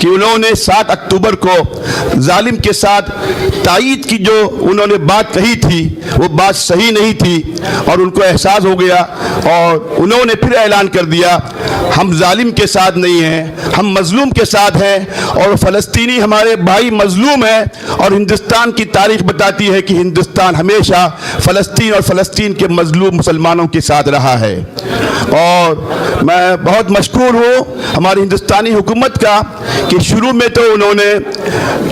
کہ انہوں نے 7 اکتوبر کو ظالم کے ساتھ تائید کی جو انہوں نے بات کہی تھی وہ بات صحیح نہیں تھی، اور ان کو احساس ہو گیا اور انہوں نے پھر اعلان کر دیا ہم ظالم کے ساتھ نہیں ہیں، ہم مظلوم کے ساتھ ہیں، اور فلسطینی ہمارے بھائی مظلوم ہیں، اور ہندوستان کی تاریخ بتاتی ہے کہ ہندوستان ہمیشہ فلسطین اور فلسطین کے مظلوم مسلمانوں کے ساتھ رہا ہے۔ اور میں بہت مشکور ہوں ہماری ہندوستانی حکومت کا کہ شروع میں تو انہوں نے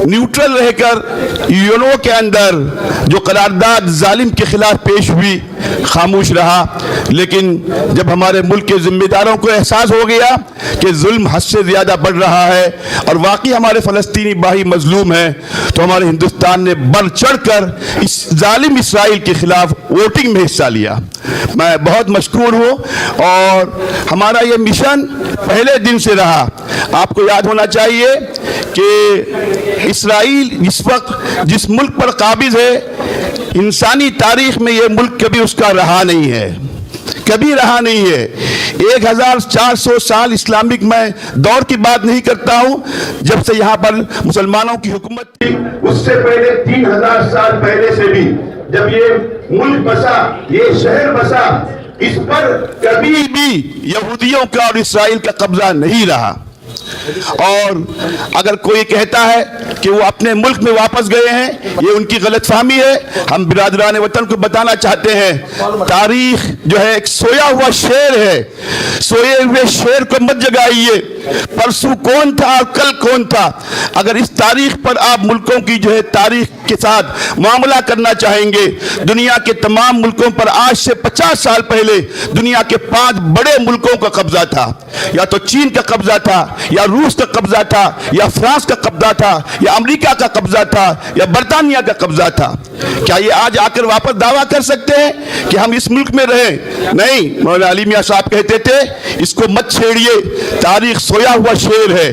نیوٹرل رہ کر یونو کے اندر جو قرارداد ظالم کے خلاف پیش ہوئی خاموش رہا، لیکن جب ہمارے ملک کے ذمہ داروں کو احساس ہو گیا کہ ظلم حد سے زیادہ بڑھ رہا ہے اور واقعی ہمارے فلسطینی بھائی مظلوم ہیں، تو ہمارے ہندوستان نے بڑھ چڑھ کر اس ظالم اسرائیل کے خلاف ووٹنگ میں حصہ لیا۔ میں بہت مشکور ہوں، اور ہمارا یہ مشن پہلے دن سے رہا۔ آپ کو یاد ہونا چاہیے کہ اسرائیل اس وقت جس ملک پر قابض ہے، انسانی تاریخ میں یہ ملک کبھی اس کا رہا نہیں ہے، کبھی رہا نہیں ہے۔ 1400 سال اسلامک میں دور کی بات نہیں کرتا ہوں جب سے یہاں پر مسلمانوں کی حکومت تھی، اس سے پہلے 3000 سال پہلے سے بھی جب یہ ملک بسا، یہ شہر بسا، اس پر کبھی بھی یہودیوں کا اور اسرائیل کا قبضہ نہیں رہا۔ اور اگر کوئی کہتا ہے کہ وہ اپنے ملک میں واپس گئے ہیں، یہ ان کی غلط فہمی ہے۔ ہم برادران وطن کو بتانا چاہتے ہیں تاریخ جو ہے ایک سویا ہوا شیر ہے، سوئے ہوئے شیر کو مت جگائیے، پرسوں کون تھا اور کل کون تھا۔ اگر اس تاریخ پر آپ ملکوں کی جو ہے تاریخ کے ساتھ معاملہ کرنا چاہیں گے، دنیا کے تمام ملکوں پر آج سے 50 سال پہلے دنیا کے 5 بڑے ملکوں کا قبضہ تھا، یا تو چین کا قبضہ تھا، یا روس کا قبضہ تھا، یا فرانس کا قبضہ تھا، یا امریکہ کا قبضہ تھا، یا برطانیہ کا قبضہ تھا۔ کیا یہ آج آ کر واپس دعویٰ کر سکتے ہیں کہ ہم اس ملک میں رہیں؟ نہیں۔ مولانا علی میاں صاحب کہتے تھے اس کو مت چھیڑیے، تاریخ سویا ہوا شیر ہے۔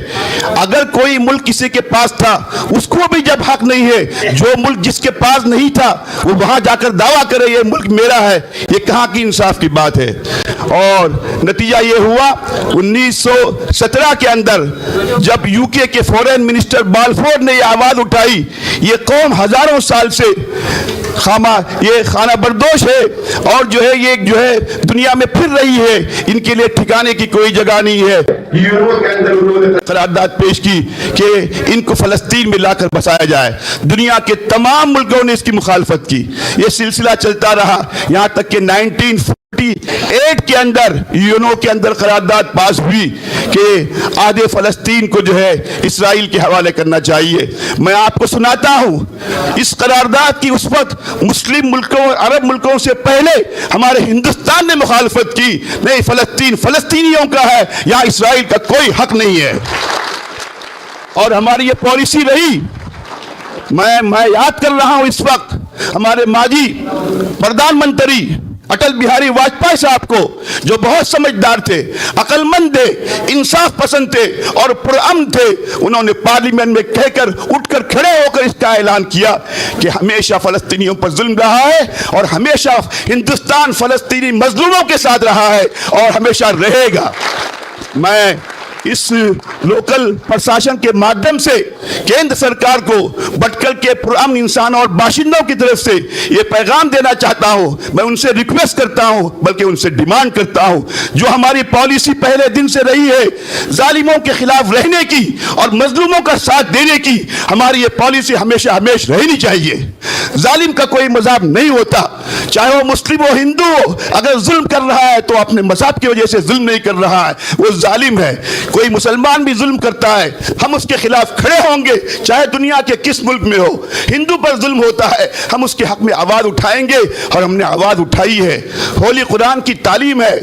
اگر کوئی ملک کسی کے پاس تھا، اس کو بھی جب حق نہیں ہے جو ملک جس کے پاس نہیں تھا وہ وہاں جا کر دعویٰ کرے یہ ملک میرا ہے، یہ کہاں کی انصاف کی بات ہے؟ اور نتیجہ یہ ہوا 1917 کے اندر جب یو کے فورن منسٹر بالفور نے یہ آواز اٹھائی، یہ قوم ہزاروں سال سے یہ خانہ بردوش ہے اور جو ہے دنیا میں پھر رہی ہے، ان کے لیے ٹھکانے کی کوئی جگہ نہیں ہے۔ یونو کے اندر انہوں نے قرارداد پیش کی کہ ان کو فلسطین میں لا کر بسایا جائے۔ دنیا کے تمام ملکوں نے اس کی مخالفت کی، یہ سلسلہ چلتا رہا یہاں تک کہ 1948 کے اندر یونو کے اندر قرارداد پاس ہوئی کہ آدھے فلسطین کو جو ہے اسرائیل کے حوالے کرنا چاہیے۔ میں آپ کو سناتا ہوں اس قرارداد کی اس وقت مسلم ملکوں اور عرب ملکوں سے پہلے ہمارے ہندوستان نے مخالفت کی۔ نہیں، فلسطین فلسطینیوں کا ہے، یہاں اسرائیل کا کوئی حق نہیں ہے، اور ہماری یہ پالیسی رہی۔ میں یاد کر رہا ہوں اس وقت ہمارے ماضی پردھان منتری اٹل بہاری واجپئی صاحب کو، جو بہت سمجھدار تھے، عقل مند تھے، انصاف پسند تھے اور پرامن تھے، انہوں نے پارلیمنٹ میں کہہ کر اٹھ کر کھڑے ہو کر اس کا اعلان کیا کہ ہمیشہ فلسطینیوں پر ظلم رہا ہے اور ہمیشہ ہندوستان فلسطینی مظلوموں کے ساتھ رہا ہے اور ہمیشہ رہے گا۔ میں اس لوکل پرشاسن کے مادھیم سے کیندر سرکار کو بٹکل کے پرامن انسانوں اور باشندوں کی طرف سے یہ پیغام دینا چاہتا ہوں، میں ان سے ریکویسٹ کرتا ہوں بلکہ ان سے ڈیمانڈ کرتا ہوں، جو ہماری پالیسی پہلے دن سے رہی ہے ظالموں کے خلاف رہنے کی اور مظلوموں کا ساتھ دینے کی، ہماری یہ پالیسی ہمیشہ ہمیشہ رہنی چاہیے۔ ظالم کا کوئی مذہب نہیں ہوتا، چاہے وہ مسلم ہو ہندو ہو، اگر ظلم کر رہا ہے تو اپنے مذہب کی وجہ سے ظلم نہیں کر رہا ہے، وہ ظالم ہے۔ کوئی مسلمان بھی ظلم کرتا ہے، ہم اس کے خلاف کھڑے ہوں گے، چاہے دنیا کے کس ملک میں ہو۔ ہندو پر ظلم ہوتا ہے، ہم اس کے حق میں آواز اٹھائیں گے اور ہم نے آواز اٹھائی ہے۔ ہولی قرآن کی تعلیم ہے،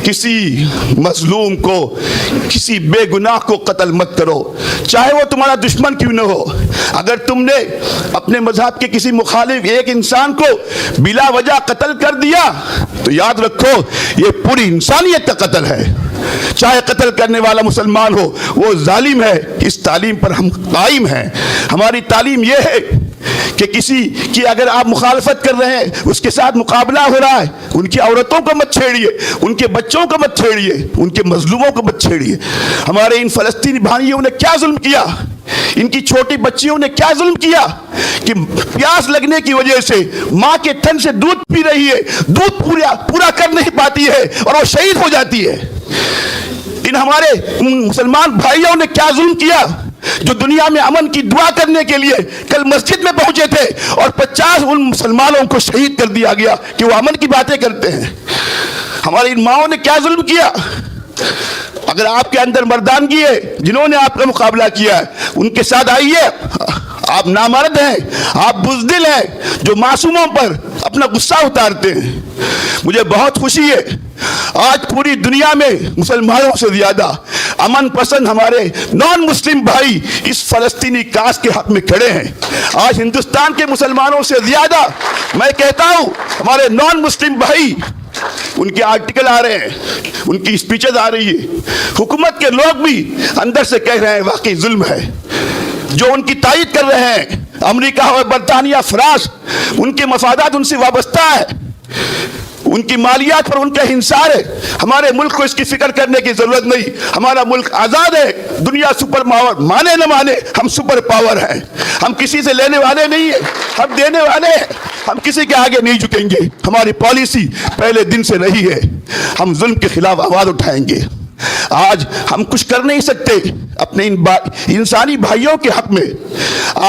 کسی مظلوم کو، کسی بے گناہ کو قتل مت کرو، چاہے وہ تمہارا دشمن کیوں نہ ہو۔ اگر تم نے اپنے مذہب کے کسی مخالف ایک انسان کو بلا وجہ قتل کر دیا تو یاد رکھو یہ پوری انسانیت کا قتل ہے، چاہے قتل کرنے والا مسلمان ہو، وہ ظالم ہے۔ اس تعلیم پر ہم قائم ہیں۔ ہماری تعلیم یہ ہے کہ کسی کی اگر آپ مخالفت کر رہے ہیں اس کے ساتھ مقابلہ ہو رہا ہے، ان کی عورتوں کو مت چھیڑیے، ان کے بچوں کو مت چھیڑیے، ان کے مظلوموں کو مت چھیڑیے۔ ہمارے ان فلسطینی بھائیوں نے کیا ظلم کیا، ان کی چھوٹی بچیوں نے کیا ظلم کیا کہ پیاس لگنے کی وجہ سے ماں کے تھن سے دودھ پی رہی ہے، دودھ پورا کر نہیں پاتی ہے اور وہ شہید ہو جاتی ہے۔ ان ہمارے مسلمان بھائیوں نے کیا ظلم کیا جو دنیا میں امن کی دعا کرنے کے لیے کل مسجد میں پہنچے تھے اور 50 ان مسلمانوں کو شہید کر دیا گیا کہ وہ امن کی باتیں کرتے ہیں۔ ہماری ان ماؤں نے کیا ظلم کیا۔ اگر آپ کے اندر مردانگی ہے، جنہوں نے آپ کا مقابلہ کیا ہے ان کے ساتھ آئیے۔ آپ نامرد ہیں، آپ بزدل ہیں جو معصوموں پر اپنا غصہ اتارتے ہیں۔ مجھے بہت خوشی ہے آج پوری دنیا میں مسلمانوں سے زیادہ امن پسند ہمارے نان مسلم بھائی اس فلسطینی کاز کے حق میں کھڑے ہیں۔ آج ہندوستان کے مسلمانوں سے زیادہ میں کہتا ہوں ہمارے نان مسلم بھائی، ان کے آرٹیکل آ رہے ہیں، ان کی اسپیچز آ رہی ہے، حکومت کے لوگ بھی اندر سے کہہ رہے ہیں واقعی ظلم ہے۔ جو ان کی تائید کر رہے ہیں امریکہ اور برطانیہ، فرانس، ان کے مفادات ان سے وابستہ ہے، ان کی مالیات پر ان کا انحصار ہے۔ ہمارے ملک کو اس کی فکر کرنے کی ضرورت نہیں۔ ہمارا ملک آزاد ہے، دنیا سپر پاور مانے نہ مانے ہم سپر پاور ہیں۔ ہم کسی سے لینے والے نہیں ہیں، ہم دینے والے ہیں۔ ہم کسی کے آگے نہیں جھکیں گے۔ ہماری پالیسی پہلے دن سے رہی ہے، ہم ظلم کے خلاف آواز اٹھائیں گے۔ آج ہم کچھ کر نہیں سکتے اپنے ان انسانی بھائیوں کے حق میں۔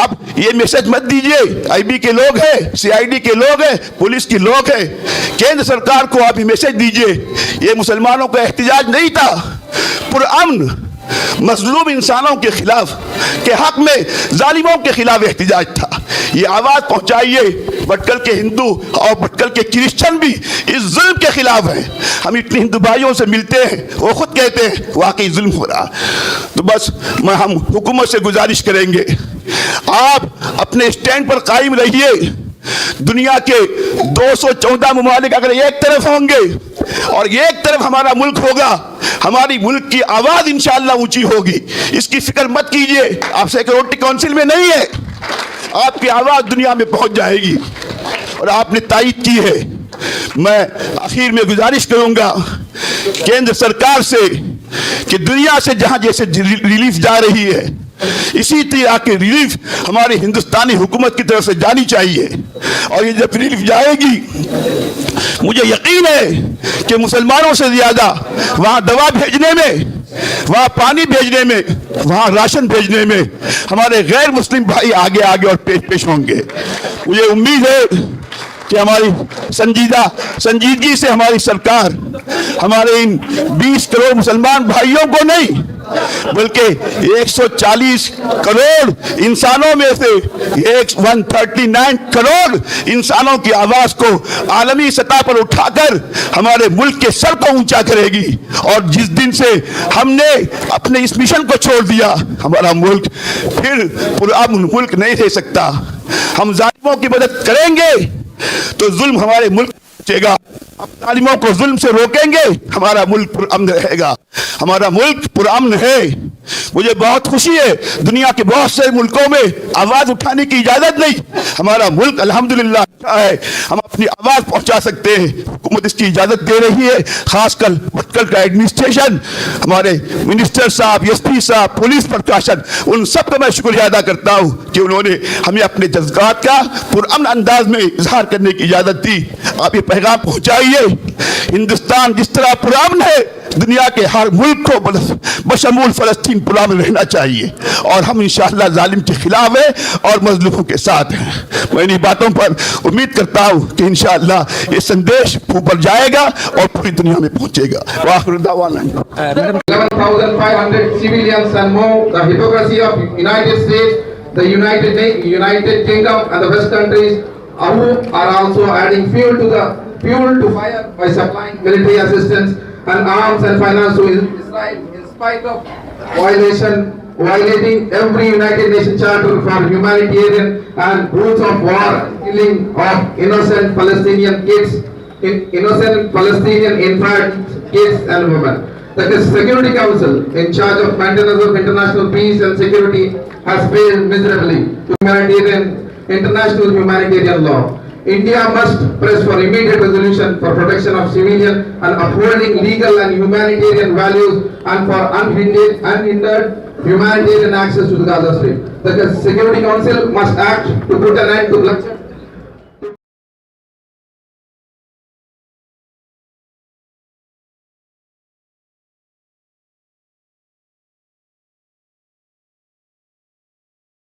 آپ یہ میسج مت دیجئے، آئی بی کے لوگ ہیں، سی آئی ڈی کے لوگ ہیں، پولیس کے لوگ ہیں، کیندر سرکار کو آپ یہ میسج دیجئے یہ مسلمانوں کا احتجاج نہیں تھا، پرامن مظلوم انسانوں کے خلاف کے حق میں ظالموں کے خلاف احتجاج تھا۔ یہ آواز پہنچائیے، بٹکل کے ہندو اور بٹکل کے کرسچن بھی اس ظلم کے خلاف ہیں۔ ہم اتنے ہندو بھائیوں سے ملتے ہیں، وہ خود کہتے ہیں واقعی ظلم ہو رہا۔ تو بس ہم حکومت سے گزارش کریں گے آپ اپنے سٹینڈ پر قائم رہیے۔ دنیا کے 214 ممالک اگر ایک طرف ہوں گے اور ایک طرف ہمارا ملک ہوگا، ہماری ملک کی آواز انشاءاللہ اونچی ہوگی۔ اس کی فکر مت کیجئے، آپ سیکورٹی کونسل میں نہیں ہے، آپ کی آواز دنیا میں پہنچ جائے گی اور آپ نے تائید کی ہے۔ میں آخر میں گزارش کروں گا کیندر سرکار سے کہ دنیا سے جہاں جیسے ریلیف جا رہی ہے اسی طرح کی ریلیف ہماری ہندوستانی حکومت کی طرف سے جانی چاہیے، اور یہ جب ریلیف جائے گی مجھے یقین ہے کہ مسلمانوں سے زیادہ وہاں دوا بھیجنے میں، وہاں پانی بھیجنے میں، وہاں راشن بھیجنے میں ہمارے غیر مسلم بھائی آگے اور پیش ہوں گے۔ مجھے امید ہے کہ ہماری سنجیدگی سے ہماری سرکار ہمارے ان 20 کروڑ مسلمان بھائیوں کو نہیں بلکہ 140 کروڑ انسانوں میں سے 139 کروڑ انسانوں کی آواز کو عالمی سطح پر اٹھا کر ہمارے ملک کے سر کو اونچا کرے گی۔ اور جس دن سے ہم نے اپنے اس مشن کو چھوڑ دیا ہمارا ملک پھر پرامن ملک نہیں رہ سکتا۔ ہم ظالموں کی مدد کریں گے تو ظلم ہمارے ملک پہنچے گا، ہم ظالموں کو ظلم سے روکیں گے ہمارا ملک پرامن رہے گا۔ ہمارا ملک پرامن ہے۔ مجھے بہت خوشی ہے دنیا کے بہت سے ملکوں میں آواز اٹھانے کی اجازت نہیں، ہمارا ملک الحمدللہ اچھا ہے، ہم اپنی آواز پہنچا سکتے ہیں۔ حکومت اس کی اجازت دے رہی ہے، خاص کر بٹکل کا ایڈمنسٹریشن، ہمارے منسٹر صاحب، ایس پی صاحب، پولیس پرشاسن، ان سب کا میں شکریہ ادا کرتا ہوں کہ انہوں نے ہمیں اپنے جذبات کا پرامن انداز میں اظہار کرنے کی اجازت دی۔ آپ یہ پیغام پہنچائیے، ہندوستان جس طرح پرامن ہے دنیا کے ہر ملک کو بشمول فلسطین پرامن رہنا چاہیے، اور ہم انشاءاللہ ظالم کے خلاف ہیں اور مظلوموں کے ساتھ ہیں۔ میں انہی باتوں پر امید کرتا ہوں کہ انشاءاللہ یہ سندیش اوپر جائے گا اور پوری دنیا میں پہنچے گا۔ وآخر دعوانا 11,500 civilians and more. The hypocrisy of United States, the United Kingdom and the West countries who are also adding fuel to fire by supplying military assistance and arms and finance to Israel in spite of violating every United Nations Charter for humanitarian and rules of war, killing of innocent Palestinian kids, innocent Palestinian infants, kids and women. The Security Council, in charge of maintenance of international peace and security, has failed miserably to humanitarian international humanitarian law. India must press for immediate resolution for protection of civilian and upholding legal and humanitarian values and for unhindered humanitarian access to the Gaza Strip. The Security Council must act to put an end to bloodshed